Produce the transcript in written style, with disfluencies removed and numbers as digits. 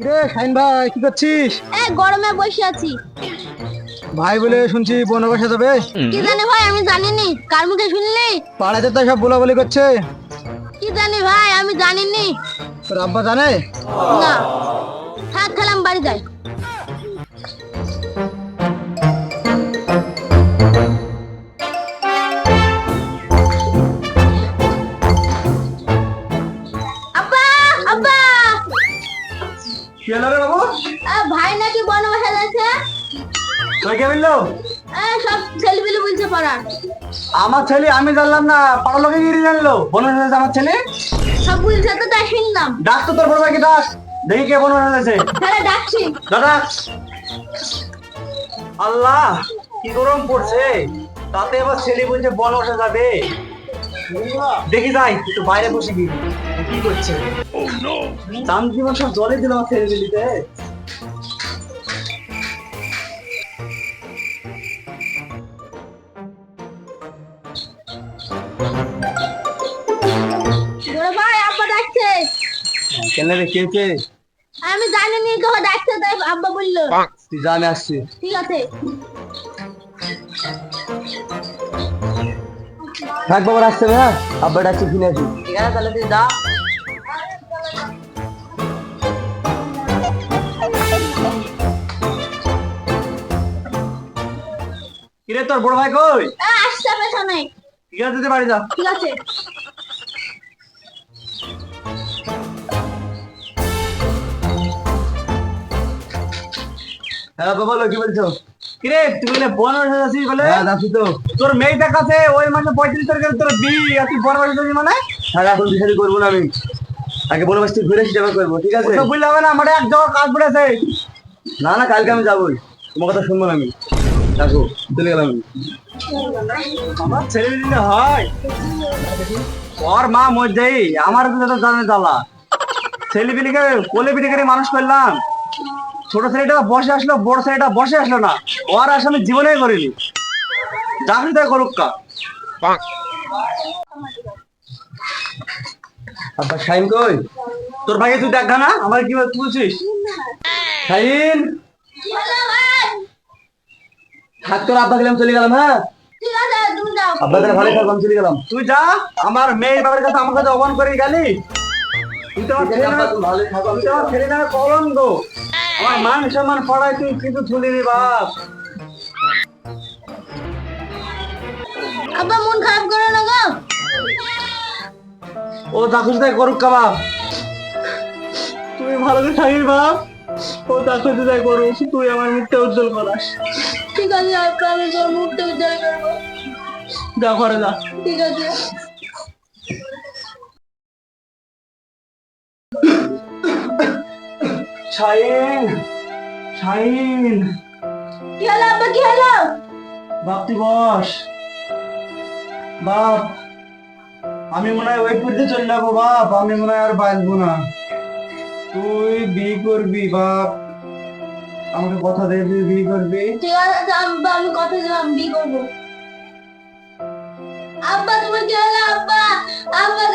রে শাইন ভাই, কি করছিস? গরমে বসে আছি। ভাই বলে শুনছি বনবাসে যাবে। কি জানি ভাই, আমি জানিনি। কার মুখে শুনলি? পাড়াতে তো সব বলাবলি করছে। কি জানি ভাই, আমি জানিনি। তোর আব্বা জানে? না, থাক খেলাম, বাড়ি যাই। আব্বা, আব্বা, কি হলো রে বাবু? ভাই নাকি বনবাসে যাচ্ছে। তুই কে বললো? সব ছেলেপিলে বলছে পাড়ার। আমার ছেলে আমি জানলাম না, পাড়ার লোকে গিয়ে জানলো বনবাসে যাচ্ছে আমার ছেলে। সব বলছে তো, তাই শুনলাম। ডাক তো তোর বড় ভাইকে, ডাক দেখি কে বনবাসে যাচ্ছে। তাহলে ডাকছি। দাদা, আল্লাহ কি গরম পড়ছে, তাতে আবার ছেলে বলছে বনবাসে যাবে। দেখি যাই একটু বাইরে বসে কি কি করছে। চান জীবন সব জলে দিল আমার ছেলে দিলিতে। বড় ভাই, আব্বা ডাকছে। কেন রে, কে কে? আমি জানিনি তো, ডাকছে তাই আব্বা বললো। তুই যা, আমি আসছি। ঠিক আছে। থাক বাবা, আসছে না, আব্বা ডাকছে, ফিরে আসি। ঠিক আছে, তাহলে তুই যা। কিরে তোর বড় ভাই কই? আসছে পেছনে। ঠিক আছে, তুই বাড়ি যা। ঠিক আছে। হ্যাঁ বাবা, কি বলছো? কিরে তুই বলে বনবাসে যাচ্ছিস বলে? হ্যাঁ যাচ্ছি তো। তোর মেয়ে দেখাছে ওই মাসে 35 তারিখে তোর বিয়ে, আর তুই বনবাসে যাচ্ছিস মানে? হ্যাঁ, এখন বিষয় করবো না আমি, আগে বনবাস থেকে ঘুরে সেটা করবো। ঠিক আছে, বুঝলে হবে না, আমার এক জায়গা কাজ পড়েছে। না না, কালকে আমি যাবোই, তোমার কথা শুনবো না আমি। দেখো চলে গেলাম আমি। আমার ছেলে দিলে হয়, ওর মা মধ্যেই আমার তো জানে জ্বালা। ছেলে পিলিকে কোলে পিঠে করে মানুষ করলাম, ছোট ছেলেটা বসে আসলো, বড় ছেলেটা বসে আসলো না। ওর আশা আমি জীবনেই করিনি, চাকরি তাই করুক কা। আব্বা শাইন কই? তোর ভাইকে তুই দেখা না, আমার কি বলছিস? শাইন, থাক, তোর আব্বা গেলাম, চলে গেলাম। হ্যাঁ ঠিক আছে, তুমি যাও। আব্বা তাহলে ভালো থাকলাম, চলে গেলাম। তুই যা, আমার মেয়ের বাবার কাছে আমার কাছে অপমান করে গেলি। তুই তো আমার ছেলে না, তুই তো আমার ছেলে না, কলঙ্ক। আমার মান সম্মান পড়ায় তুই কিন্তু তুলিনি বাপ। আব্বা মন খারাপ করো না গো। ও যা খুশি তাই করুক কা বাপ, তুই ভালো করে থাকিস বাপ। ও যা খুশি তাই করুক, তুই আমার মুখটা উজ্জ্বল করাস। ঠিক আছে আব্বা, আমি তোর মুখটা উজ্জ্বল করবো। যা ঘরে যা। ঠিক আছে। শাইন, শাইন, কি হলো আব্বা, কি হলো? বাপ তুই বস। বাপ, আমি মনে হয় ওই পর্যন্ত চলে যাবো বাপ, আমি মনে হয় আর বাঁচবো না। তুই বিয়ে করবি বাপ, আমাকে কথা দে, তুই বিয়ে করবি। ঠিক আছে আব্বা, আমি কথা দিলাম বিয়ে করবো। আব্বা তোমার কি হলো আব্বা? আব্বা